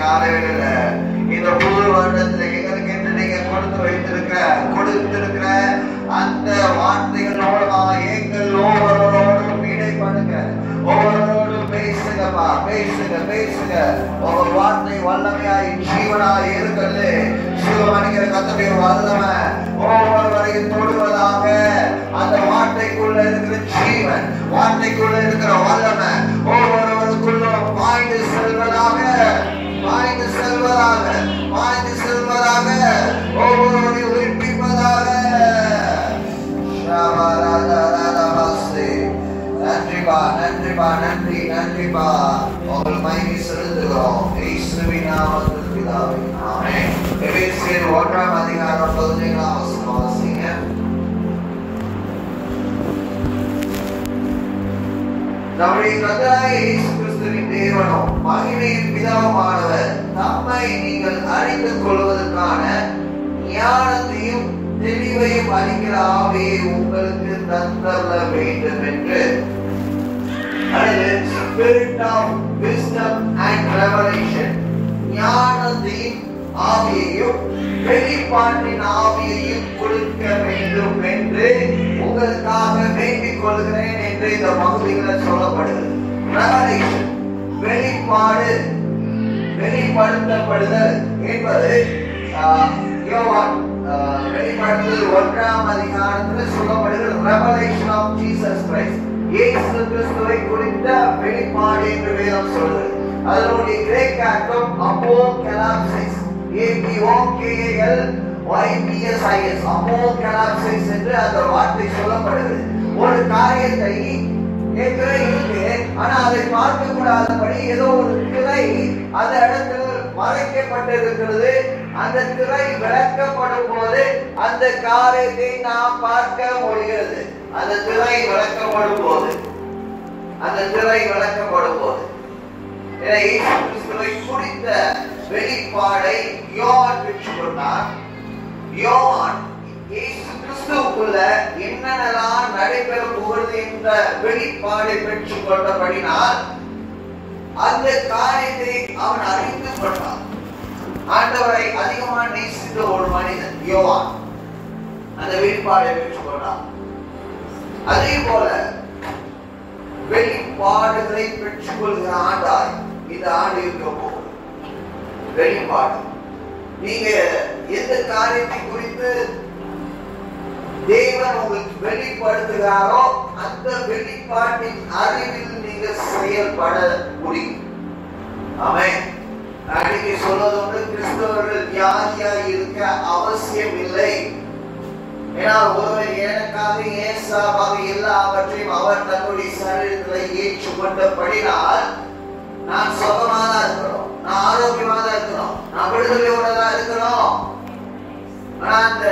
காலையில இந்த புது வருடத்துல எங்களுக்கு என்று நீங்க கொடுத்திருக்கிற அந்த வார்த்தைகள் மூலமாக எங்கள் ஒவ்வொருவரோடும் இடைப்படுங்க, ஒவ்வொருவரோடும் பேசுங்கப்பா, பேசுங்க. ஒவ்வொரு வார்த்தை வல்லமையாய் ஜீவனாய் இருக்கிறது. சிவமணிக்கிற கத்தடைய வல்லமை ஒவ்வொருவரையும் தொடுவதாக. அந்த வார்த்தைக்குள்ள இருக்கிற ஜீவன், வார்த்தைக்குள்ள இருக்கிற வல்லமை ஒவ்வொருவருக்குள்ள பாய்ந்து செல்வதாக, ஒவ்வொருவரையும் உயிர்ப்பிப்பதாக. நன்றிப்பா. உங்கள் மகிமை செலுத்துகிறோம். இயேசுவின் நாமத்தில் பிதாவே, ஆமென். எபேசியர் 1ஆம் அதிகாரம் 15ஆம் வசனம் வாசிங்க. நம்முடைய கர்த்தராகிய இயேசு கிறிஸ்துவின் தேவனும் மகிமையின் பிதாவுமானவர் நம்மை நீங்கள் அறிந்து கொள்வதற்கான ஞானத்தையும் தெளிவையும் அளிக்கிற ஆவியை உங்களுக்கு தந்தர வேண்டும் என்று. Spirit of wisdom and revelation, ஞானத்தையும் ஆவியையும் வெளிப்பாட்டின் ஆவியையும் கொடுக்க வேண்டும் என்று உங்களுக்காக வேண்டிக் கொள்கிறேன் என்று இந்த பகுதிகளில் சொல்லப்படுகிறது. ரெவலேஷன், வெளிப்பாடு, வெளிப்படுத்தப்படுதல் என்பது யோவான் வெளிப்படுத்தல் 1ஆம் அதிகாரத்தில் சொல்லப்படுகிறது. ரெவலேஷன் ஆஃப் ஜீசஸ் கிரைஸ்ட், இயேசு கிறிஸ்துவை குறித்த வெளிப்பாடு என்று வேதம் சொல்கிறது. அதனுடைய கிரேக்க அர்த்தம் அப்போகலிப்சிஸ், APOKALYPSIS, அப்போகலிப்சிஸ் என்று அந்த வார்த்தை சொல்லப்படுகிறது. ஒரு காரியத்தை ஏற்கனவே இருக்கு, ஆனா அதை பார்க்க கூடாதபடி ஏதோ ஒரு திரை அந்த இடத்தில் மறைக்கப்பட்டிருக்கிறது. அந்த திரை விளக்கப்படும் போது அந்த காரியத்தை நாம் பார்க்க முடிகிறது. அந்த திரை விளக்கப்படும் போது இயேசு கிறிஸ்துவை குறித்த வெளிப்பாடை யோவான் பெற்றுக்கொண்டார். யோவான் இயேசு கிறிஸ்துவுக்குள்ள என்னென்னலாம் நடைபெற போகிறது என்ற வெளிப்பாடை பெற்றுக் கொண்டபடினால் அந்த காரியத்தை அவன் அறிந்து கொண்டான். ஆண்டவரை அதிகமாக நேசித்த ஒரு மனிதன் யோவான் அந்த வெளிப்பாடை பெற்றுக் கொண்டான். அதே போல வெளிப்பாடுகளை பெற்றுக் கொள்கிற ஆண்டாய் இந்த ஆண்டு இருக்க போகுது. வெளிப்பாடு, நீங்க எந்த காரியத்தை குறித்து தேவன் உங்களுக்கு வெளிப்படுத்துகிறாரோ அந்த வெளிப்பாட்டின் அறிவில் நீங்க செயல்பட முடியும். ஆமென். அன்னைக்கு சொல்வது ஒன்று, கிறிஸ்தவர்கள் வியாதியாய் இருக்க அவசியம் இல்லை. ஏன்னா ஒருவர் எனக்காக ஏசாவாக எல்லாவற்றையும் அவர் தன்னுடைய சரீரத்தில் ஏற்றுக்கொண்டபடினால் நான் சுகமா தான் இருக்கணும், நான் ஆரோக்கியமா தான் இருக்கணும், நான் விடுதலையோட தான் இருக்கணும். ஆனா அந்த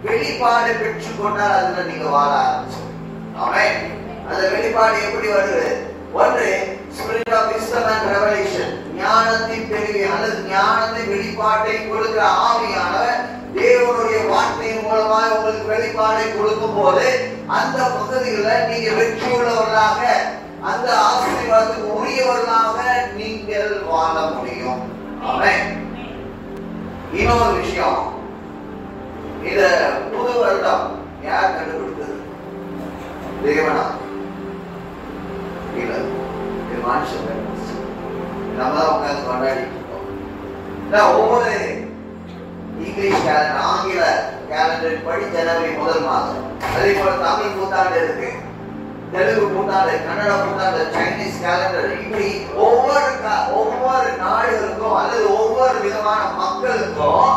வெளிப்பாடு பெற்றுக் கொண்டால் அதுல நீங்க வாழ ஆரம்பிச்சு. ஆமென். அந்த வெளிப்பாடு எப்படி வருது? ஒன்று, spirit of wisdom and revelation, ஞானத்தின் தெளிவு அல்லது ஞானத்தின் வெளிப்பாட்டை கொடுக்கிற ஆவியானவர் தேவனுடைய வார்த்தையின் மூலமாக உங்களுக்கு வெளிப்பாடை கொடுக்கும் போது அந்த பகுதிகளில் நீங்க வெற்றி உள்ளவர்களாக, அந்த ஆசீர்வாதத்துக்கு உரியவர்களாக நீங்கள் வாழ முடியும். ஆமென். இன்னொரு விஷயம், இத புது வருடம் யார் கண்டுபிடித்தது? தேவனா? இல்ல, இது மனுஷன் கண்டுபிடிச்சு. நம்ம தான் உட்கார்ந்து கொண்டாடிட்டு இருக்கோம். ஒவ்வொரு இங்கிலீஷ் கேலண்டர், ஆங்கில கேலண்டர் படி ஜனவரி 1 மாதம், அதே போல தமிழ் புத்தாண்டு இருக்கு, தெலுங்கு புத்தாண்டு, கன்னட புத்தாண்டு, சைனீஸ் கேலண்டர், இப்படி ஒவ்வொரு நாடுகளுக்கும் அல்லது ஒவ்வொரு விதமான மக்களுக்கும்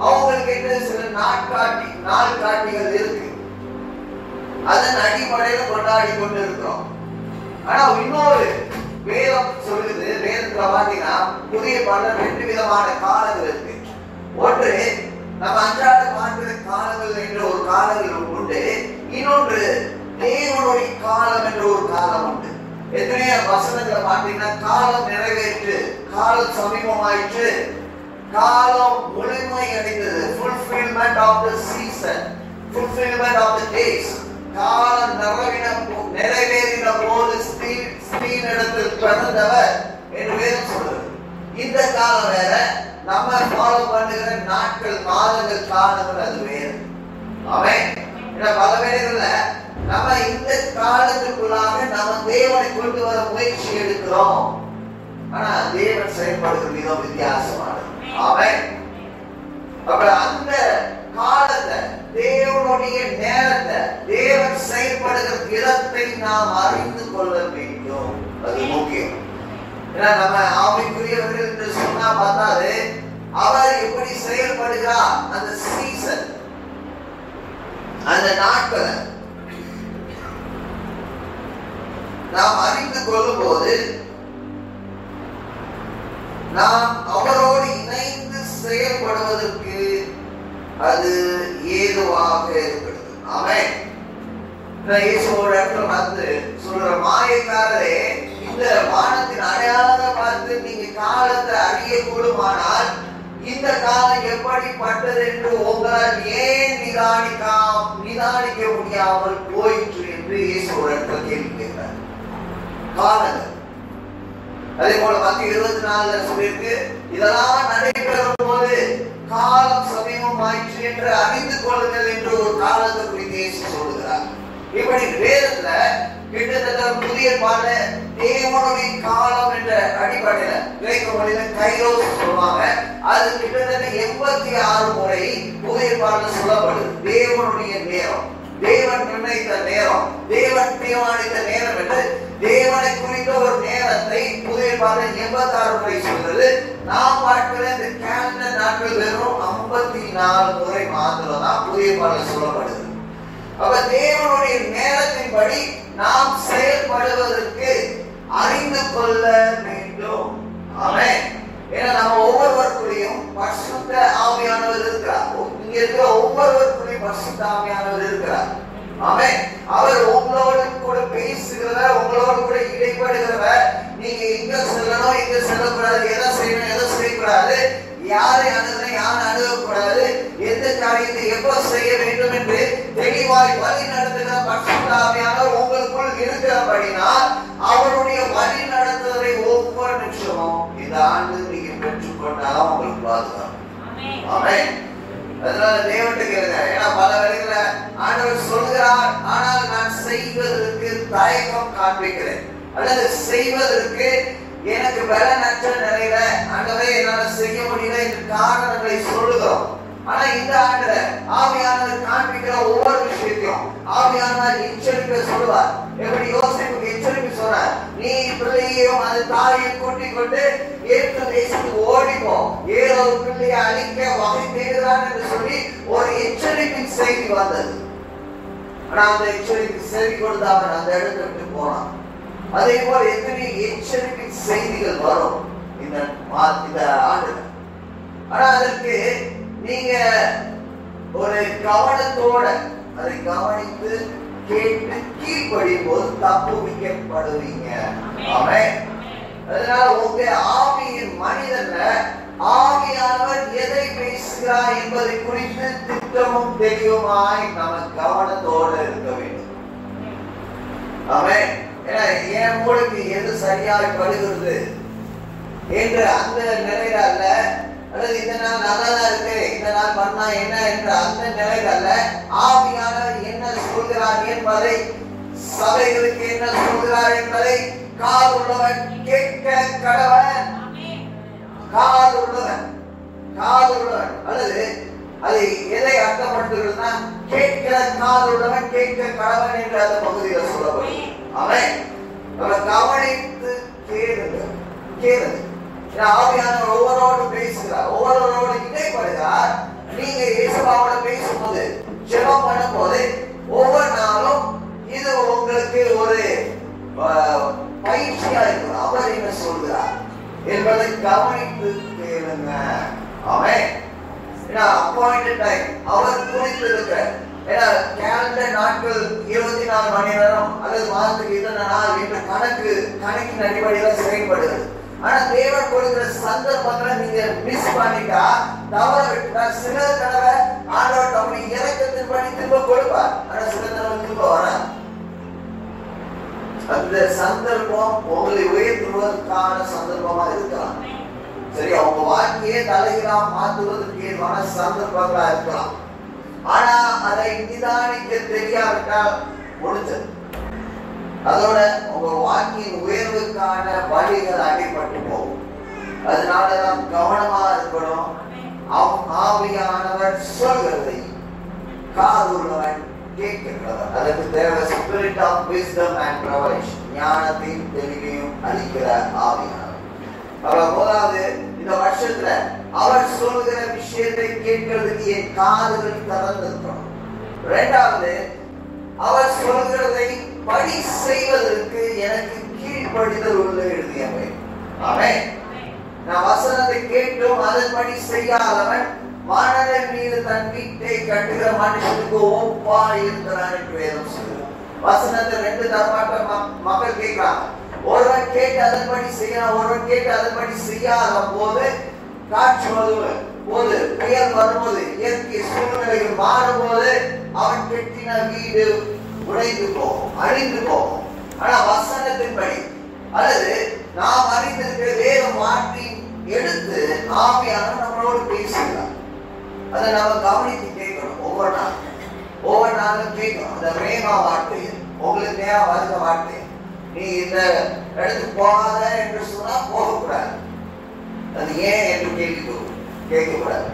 அவங்களுக்கு என்ன சில நாட்காட்டிகள் இருக்கு. அதன் அடிப்படையில் கொண்டாடி கொண்டு இருக்கிறோம். ஆனா இன்னொரு வேதம் சொல்லுது, வேதத்துல பாத்தீங்கன்னா புதிய பாடல் 2 விதமான காலங்கள் இருக்கு. ஒன்று, நம்ம அன்றாட பார்க்கிற காலங்கள் என்ற ஒரு காலங்கள் உண்டு. இன்னொன்று, தேவனுடைய காலம் என்ற ஒரு காலம் உண்டு. எத்தனையோ வசனங்களை பார்த்தீங்கன்னா காலம் நிறைவேற்று, காலம் சமீபமாயிற்று, காலம் முழுமை அடைந்தது, fulfillment of the season, fulfillment of the days, காலம் நிறைவேறின போது ஸ்திரீனிடத்தில் பிறந்தவர் என்று வேதம் சொல்றது. காலம் வேற, நம்ம ஃபாலோ பண்ணுகிற நாட்கள், மாதங்கள், காலங்கள் அது வேறு. ஆமென். பல வேளைகள்ல நம்ம இந்த காலத்துக்குள்ளாக நம்ம தேவனை கொண்டு வர முயற்சி எடுக்கிறோம். ஆனா தேவன் செயல்படுகிற விதம் வித்தியாசமானது. ஆமென். அப்ப அந்த காலத்தை, தேவனுடைய நேரத்தை, தேவன் செயல்படுகிற விதத்தை நாம் அறிந்து கொள்ள வேண்டும். அது முக்கியம். ஏன்னா நம்ம ஆவிக்குரியவர்கள் என்று சொன்னா பார்த்தாது, அவர் எப்படி செயல்படுகிறார், அந்த சீசன், அந்த நாட்களை நாம் அறிந்து கொள்ளும் போது நாம் அவரோடு இணைந்து செயல்படுவதற்கு அது ஏதுவாக இருக்கிறது. ஆமென். இயேசுவோட இடத்துல வந்து சொல்ற, மாயக்காரரே, இந்த வானத்தின் அடையாளத்தை பார்த்து நீங்க காலத்தை அறிய கூடுமானால் இந்த காலம் எப்படிப்பட்டது என்று உங்களால் ஏன் நிதானிக்க முடியாமல் போயிற்று என்று இயேசுவோட இடத்துல கேள்வி கேட்கிறார். காலங்கள் அதே போல மத்திய 24 சொல்லியிருக்கு, இதெல்லாம் நடைபெறும் போது காலம் சமீபம் ஆயிற்று என்று அறிந்து கொள்ளுங்கள் என்று ஒரு காலத்தை குறித்து இயேசு சொல்லுகிறார். இப்படி வேதத்துல கிட்டத்தட்ட புதிய பாட தேவனுடைய காலம் என்ற அடிப்படையில கிரேக்க மொழியில கைரோஸ் சொல்லுவாங்க. அது கிட்டத்தட்ட 86 முறை புதிய பாடல சொல்லப்படுது. தேவனுடைய நேரம், தேவன் நிர்ணயித்த நேரம், தேவன் தீர்மானித்த நேரம் என்று தேவனை குறித்த ஒரு நேரத்தை புதிய பாடல 86 முறை சொல்றது. நாம் பார்க்கிற இந்த கேலண்டர் நாட்கள் வெறும் 54 முறை மாத்திரம் தான் புதிய பாடல சொல்லப்படுது. அப்ப தேவனுடைய நேரத்தின்படி நாம் செயல்படுவதற்கு அறிந்து கொள்ள வேண்டும். ஆமென். ஏன்னா நம்ம ஒவ்வொருவருக்குள்ளேயும் பரிசுத்த ஆவியானவர் இருக்கிறார். இங்க இருக்கிற ஒவ்வொருவருக்குள்ளேயும் பரிசுத்த ஆவியானவர் இருக்கிறார். ஆமென். அவர் உங்களோடு கூட பேசுகிறவர், உங்களோடு கூட இடைப்படுகிறவர். நீங்க எங்க செல்லணும், எங்க செல்லக்கூடாது, எதை செய்யணும், எதை செய்யக்கூடாது, யாரை அணுகணும், யாரை அணுகக்கூடாது, எந்த காரியத்தை எப்ப செய்ய வேண்டும் என்று தெளிவாய் வழி நடத்துகிற பரிசுத்த ஆவியானவர் உங்களுக்குள் இருக்கிறபடினால் அவருடைய வழி நடத்துவதை ஒவ்வொரு நிமிஷமும் இந்த ஆண்டு நீங்க பெற்றுக்கொண்டாலும் உங்களுக்கு பாதுகாப்பு. ஆமென். அதனால தேவனுக்கு கேளுங்க. ஏன்னா பல வேளைகள்ல ஆண்டவர் சொல்கிறார், ஆனால் நான் செய்வதற்கு தயக்கம் காண்பிக்கிறேன், அல்லது செய்வதற்கு எனக்கு பலனற்ற நிலையில ஆண்டவரே என்னால செய்ய முடியல என்று காரணங்களை சொல்லுகிறோம். ஆனா இந்த ஆண்டுல ஆவியானவர் காண்பிக்கிற ஒவ்வொரு விஷயத்தையும் ஆவியானவர் எச்சரிக்கை சொல்லுவார். எப்படி யோசேப்புக்கு எச்சரிக்கை சொல்றார், நீ பிள்ளையையும் அது தாயை கூட்டிக் கொண்டு ஏற்று தேசத்துக்கு ஓடிப்போ, ஏதோ பிள்ளையை அழிக்க வகை தேடுகிறான் என்று சொல்லி ஒரு எச்சரிக்கை செய்தி வந்தது. ஆனா அந்த எச்சரிக்கை செய்தி கொடுத்து அவன் அந்த இடத்தை விட்டு போனான். அதே போல எத்தனை எச்சரிக்கை செய்திகள் வரும் இந்த ஆண்டுல. ஆனா அதற்கு நீங்க ஒரு கவனத்தோட அதை கவனித்து கேட்டு கீழ்ப்படியும் போது தப்புவிக்கப்படுவீங்க. ஆமென். அதனால உங்க ஆவியின் மனிதன்ல ஆவியானவர் எதை பேசுகிறார் என்பதை குறித்து திட்டமும் தெளிவுமாய் நம்ம கவனத்தோடு இருக்க வேண்டும். ஆமென். ஏன்னா என் மூளைக்கு எது சரியாய் படுகிறது என்று அந்த நிலையில அல்ல, அல்லது இந்த நாள் நல்லதா இருக்கு, இந்த நாள் பண்ணா என்ன என்ற அந்த நிலையில அல்ல, ஆவியானவர் என்ன சொல்கிறார் என்பதை, சபைகளுக்கு என்ன சொல்கிறார் என்பதை காதுள்ளவன் கேட்க கடவன். காதுள்ளவன் அல்லது அதை எதை அர்த்தப்படுத்துகிறதுனா கேட்கிற காதுள்ளவன் கேட்க கடவன் என்று அந்த பகுதியில் சொல்லப்படும். அவன் நம்ம கவனித்து கேளுங்க. ஆவியானவர் ஒவ்வொருவரோடு பேசுகிறார், ஒவ்வொருவரோடு இடைப்படுகிறார். நீங்க இயேசுவோட பேசும்போது, ஜெபம் பண்ணும் போது ஒவ்வொரு நாளும் இது உங்களுக்கு ஒரு பயிற்சியா இருக்கும். அவர் என்ன சொல்கிறார் என்பதை கவனித்து கேளுங்க. அவன் அப்பாயிண்டட் டைம் அவர் குறித்து இருக்க, ஏன்னா கேலண்டர் நாட்கள் 24 மணி நேரம் அல்லது மாதத்துக்கு இத்தனை நாள் என்ற கணக்கின் அடிப்படையில் செயல்படுகிறது. ஆனா தேவன் கொடுக்கிற சந்தர்ப்பங்களை நீங்க மிஸ் பண்ணிட்டா, தவற விட்டுட்டா, சில தடவை ஆண்டவர் தம்முடைய இறக்கத்தின் படி திரும்ப கொடுப்பார். ஆனா சில தடவை திரும்ப வர அந்த சந்தர்ப்பம் உங்களை உயர்த்துவதற்கான சந்தர்ப்பமா இருக்கலாம். சரி, அவங்க வாழ்க்கையை தலைகீழா மாற்றுவதற்கு ஏதுவான சந்தர்ப்பங்களா இருக்கலாம். ஆனா அதை நிதானிக்க தெரியாவிட்டால் முடிஞ்சது. அதோட உங்க வாழ்க்கையின் உயர்வுக்கான வழிகள் அடிபட்டு போகும். அதனாலதான் கவனமா இருக்கணும். ஆவியானவர் சொல்கிறதை காதுள்ளவன் கேட்கிறவர். அதுக்கு தேவை spirit of wisdom and revelation, ஞானத்தையும் தெளிவையும் அளிக்கிற ஆவியானவர். முதலாவது, இந்த வருஷத்துல அவர் சொல்கிற விஷயத்தை கேட்கிறதுக்கு என் காதுகள் திறந்திருக்கணும். இரண்டாவது, அவர் சொல்கிறதை படி செய்வதற்கு எனக்கு கீழ்ப்படிதல் உள்ள எழுதியவை. ஆமென். நான் வசனத்தை கேட்டும் அதன்படி செய்யாதவன் மணலின் மீது தன் வீட்டை கட்டுகிற மனுஷனுக்கு ஒப்பா இருக்கிறான் என்று வேதம் சொல்லுது. வசனத்தை ரெண்டு தரமாட்ட மக்கள் கேட்கிறாங்க. ஒருவன் கேட்டு அதன்படி செய்யலாம், ஒருவன் கேட்டு அதன்படி செய்யாத போது காற்று போது, புயல் வரும்போது, இயற்கை சூழ்நிலைகள் மாறும்போது அவன் கட்டின வீடு உடைந்து போகும், அழிந்து போகும். ஆனா வசனத்தின்படி அல்லது நாம் அறிந்திருக்கிற வேதம் மாற்றி எடுத்து ஆவியானவர் நம்மளோடு பேசுகிறார். அதை நாம கவனித்து கேட்கணும். ஒவ்வொரு நாளும் கேட்கணும். அந்த ரேமா வார்த்தை உங்களுக்கு நேரம் வருகிற வார்த்தை, நீ இந்த இடத்துக்கு போகாத என்று சொன்னா போகக்கூடாது. அது ஏன் என்று கேட்கக்கூடாது.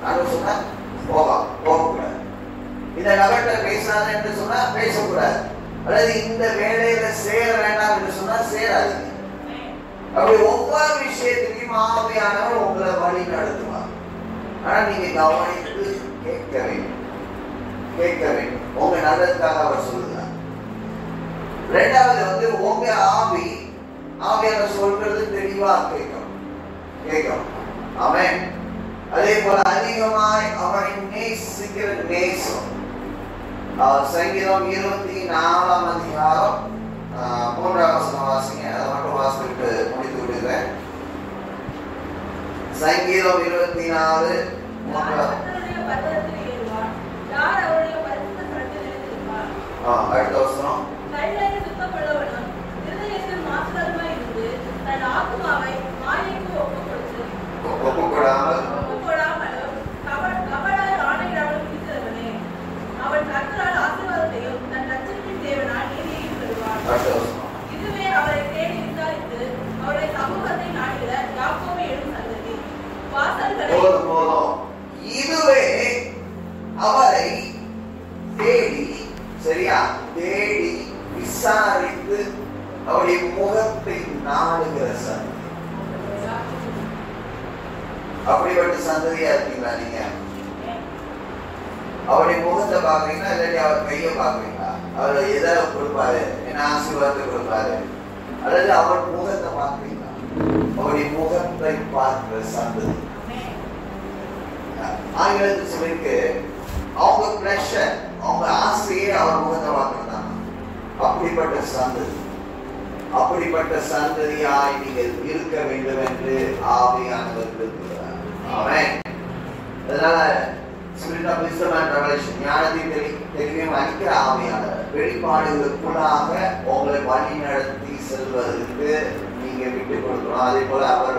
நான் சொன்னா போகக்கூடாது. இந்த நபர்கிட்ட பேசாத என்று சொன்னா பேசக்கூடாது. அல்லது இந்த வேலையில சேர வேண்டாம் என்று சொன்னா சேராதீங்க. அப்படி ஒவ்வொரு விஷயத்திலையும் ஆவியானவர் உங்களை வழி நடத்துவார். ஆனா நீங்க கவனித்து கேட்க வேண்டும். உங்க நல்லதுக்காக அவர் சொல்லுகிறார். இரண்டாவது உங்க ஆவியானவர் சொல்றது தெளிவா கேட்கணும். ஆமென். அதே போல அதிகமாய் அவரை நேசிக்கிற நேசம். சங்கீதம் 24 அதிகாரம் 3ஆம் வசனம் வாசிங்க. அதை மட்டும் வாசிட்டு முடித்து விடுகிறேன். சங்கீதம் 24 அடுத்த வசனம். இதுவே அவரை தேடி, சரியா, தேடி விசாரித்து அவருடைய முகத்தை நாடுகிற சந்ததி. அப்படிப்பட்ட சந்ததியா இருக்கீங்களா நீங்க? அவருடைய முகத்தை பாக்குறீங்களா, இல்லாட்டி அவர் கையை பாக்குறீங்களா? அவர் எதை கொடுப்பாரு, என்ன ஆசீர்வாதத்தை கொடுப்பாரு, அல்லது அவர் முகத்தை பாக்குறீங்களா? அவருடைய முகத்தை பார்க்கிற சந்ததி. ஆங்கிலத்தில் சொல்லிருக்கு, அவங்க பிளஷர், அவங்க ஆசையே அவர் முகத்தை பார்க்கிறதாங்க. அப்படிப்பட்ட சந்ததியாய் நீங்கள் இருக்க வேண்டும் என்று ஆவியானவர் விரும்புகிறார். ஆமென். அதனால spirit of wisdom and revelation, ஞானத்தின் தெளிவையும் அளிக்கிற ஆவியானவர் வெளிப்பாடுகளுக்குள்ளாக உங்களை வழி நடத்தி செல்வதற்கு நீங்க விட்டுக் கொடுக்கணும். அதே போல அவர்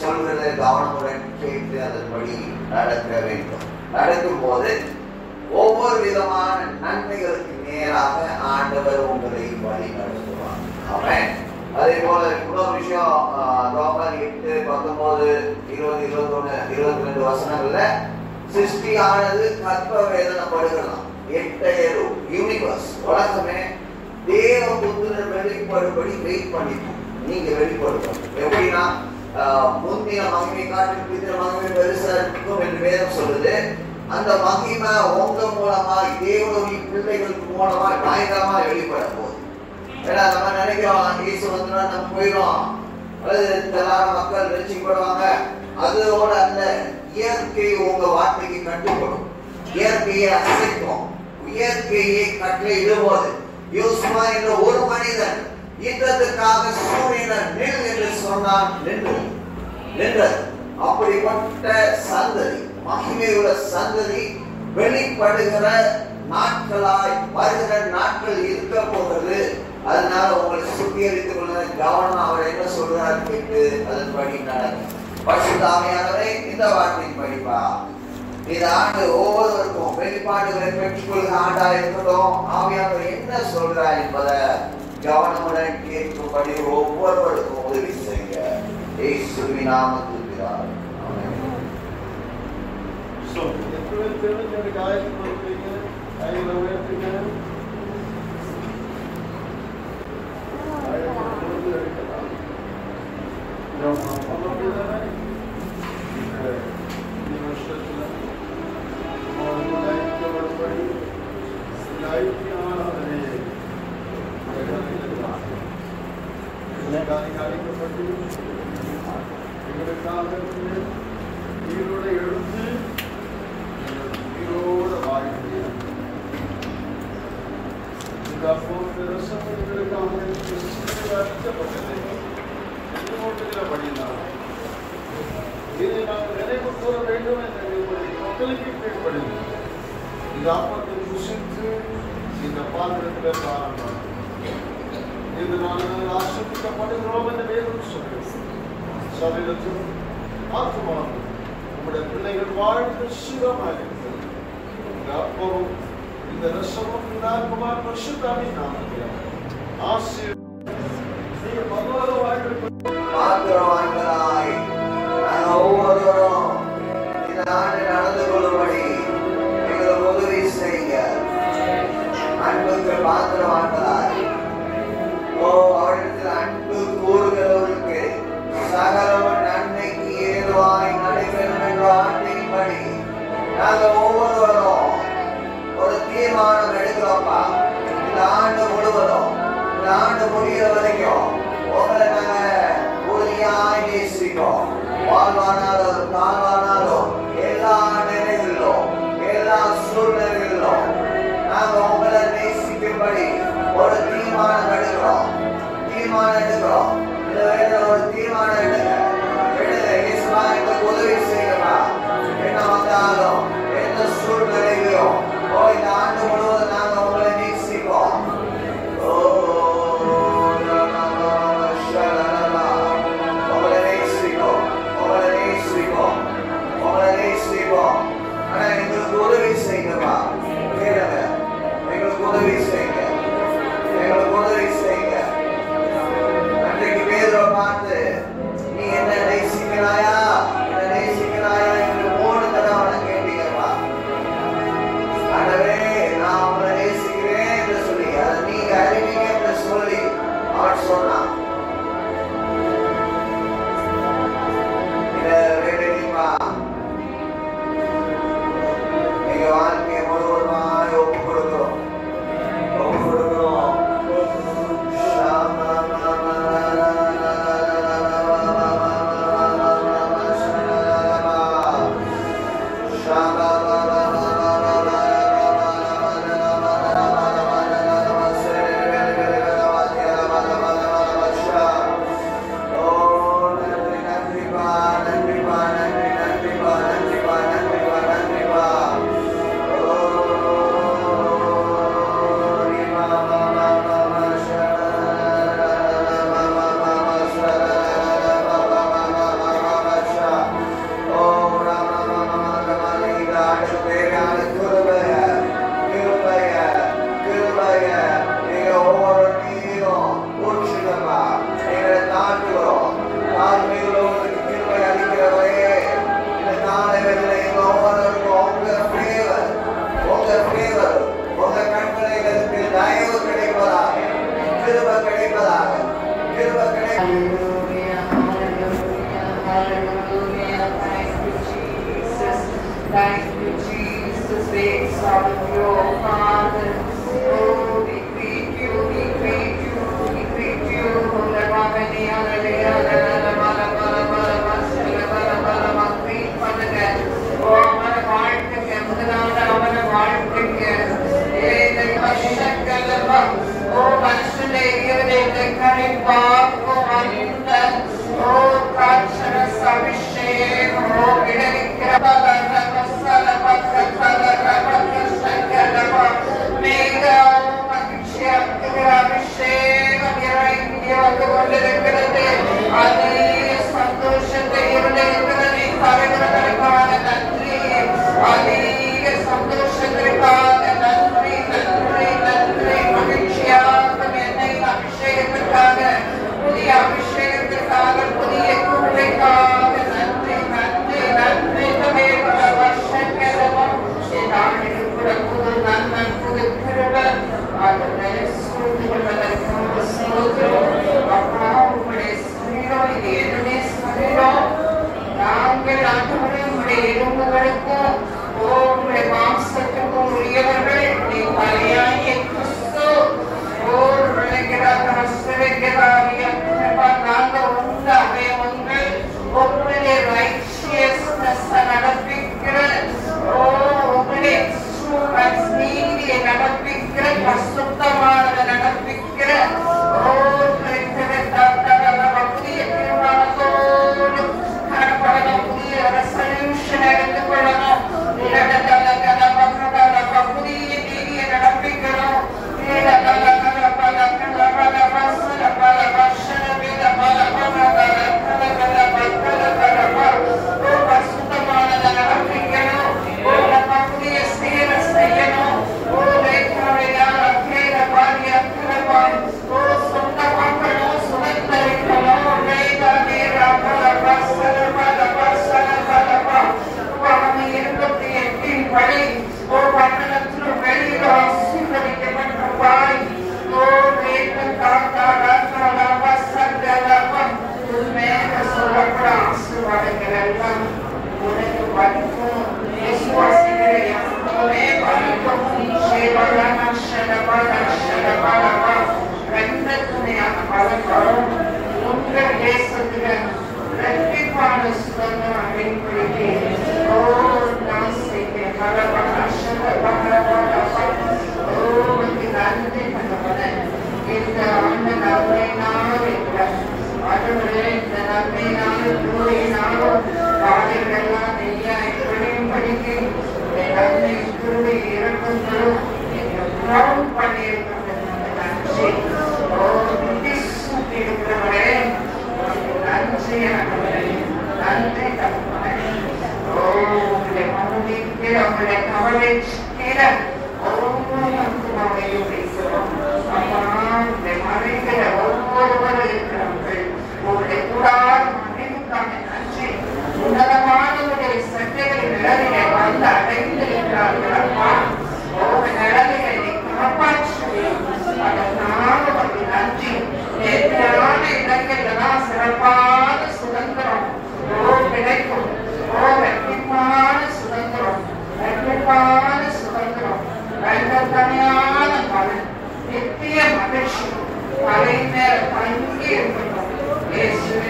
சொல்கிறதை கவனமுடன் கேட்டு அதன்படி நடக்க வேண்டும். நடக்கும் போது ஒவ்வொரு விதமான நன்மைகளுக்கு நேராக ஆண்டவர் உங்களை வழி நடத்துவார். ஆமென். அதே போல இன்னொரு விஷயம், ரோமர் 8, 19, 20, 21, 22 வசனங்கள்ல சிருஷ்டியானது கற்ப வேதனைப்படுகிறதாம். என்டையர் யூனிவர்ஸ், உலகமே தேவ புத்திரர் வெளிப்படும்படி வெயிட் பண்ணிட்டு நீங்க வெளிப்படுத்தணும். எப்படின்னா, முந்தின மகிமை காட்டில் பிந்தின மகிமை பெருசா இருக்கும் என்று வேதம் சொல்லுது. அந்த மகிமை உங்க மூலமாய் தேவனுடைய பிள்ளைகளுக்கு மூலமாய் பயங்கரமா வெளிப்பட போகுது. ஏன்னா நம்ம நினைக்கிறோம் இயேசு வந்துனா நம்ம போயிடும், அல்லது எல்லாரும் மக்கள் ரட்சிக்கப்படுவாங்க. அதோட அந்த இயற்கை உங்க வார்த்தைக்கு கட்டுப்படும், இயற்கையை அசைக்கும், இயற்கையை கட்டளையிடும்போது யோசுவா என்ற ஒரு மனிதன் யுத்தத்துக்காக சூரியனை நில் என்று சொன்னான், நின்றது. அப்படிப்பட்ட சந்ததி, மகிமையுள்ள சந்ததி வெளிப்படுகிற நாட்களாய் வருகிற நாட்கள் இருக்க போகிறது. அதனால உங்களை சுத்திகரித்துக் கொள்ள கவனம். அவர் என்ன சொல்றாரு கேட்டு அதன்படி நடக்கும். பரிசுத்த ஆவியானவரே இந்த வார்த்தையின் படிப்பா இந்த ஆண்டு ஒவ்வொருவருக்கும் வெளிப்பாடுகளை பெற்றுக்கொள்கிற ஆண்டா இருக்கட்டும். ஆவியானவர் என்ன சொல்றார் என்பதை கவனமுடன் கேட்கும்படி ஒவ்வொருவருக்கும் உதவி செய்ய இயேசுவின் நாமத்தில் பிதாவே. பிள்ளைகள் வாழ்ந்து சுகமாக இந்த ரசமும் குமார் பரிசுத்தாவின் நாமத்தில் பாத்திரவான்களாய் நாங்கள் ஒவ்வொருவரும் இந்த ஆண்டு நடந்து கொள்ளும்படி எங்களுக்கு உதவி செய்ய அன்புக்கு பாத்திரவான்களாய் அவரிடத்தில் அன்பு கூறுகிறவர்களுக்கு சகலவன் நன்மைக்கு ஏதுவாய் நடைபெறும் என்ற ஆண்டின்படி நாங்கள் ஒவ்வொருவரும் ஒரு தீர்மானம் எடுக்கிறோம்ப்பா. இந்த ஆண்டு முழுவதும் இந்த ஆண்டு முடிகிற வரைக்கும் உங்களை நாங்கள் உறுதியாய் நேசிக்கிறோம். வாழ்வானாலும் தாழ்வானாலும் எல்லா நிலைகளிலும் எல்லா சூழ்நிலைகளிலும் நாங்கள் உங்களை நேசிக்கும்படி ஒரு தீர்மானம் எடுக்கிறோம். இந்த வேலை ஒரு தீர்மானம் எடுங்க. உதவி செய்யமா என்ன வந்தாலும் எந்த சூழ்நிலையிலும் இந்த ஆண்டு முழுவதும் நாங்கள் உங்களை நேசிப்போம். ஆனா எங்களுக்கு உதவி செய்யுங்கப்பா. எங்களுக்கு உதவி செய்யுங்க. அன்றைக்கு பேதுருவை பார்த்து நீ என்ன நேசிக்கிறாயா என்று 3 தடவை கேட்டீங்கப்பா. ஆண்டவரே நான் உங்களை நேசிக்கிறேன் என்று சொல்லி அதை நீங்க அறிவிங்க என்று சொல்லி அவர் சொன்னான். எங்க வாழ்க்கையை முழுவதுமாய் ஒப்பு கொடுக்கிறோம். Thank you, Jesus. We exalt you, Father. Oh, we greet you. அபிஷேகம் இறங்கி வந்து கொண்டிருக்கிறது. அதே சந்தோஷத்தை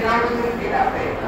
நாமத்தில் பிதாவே.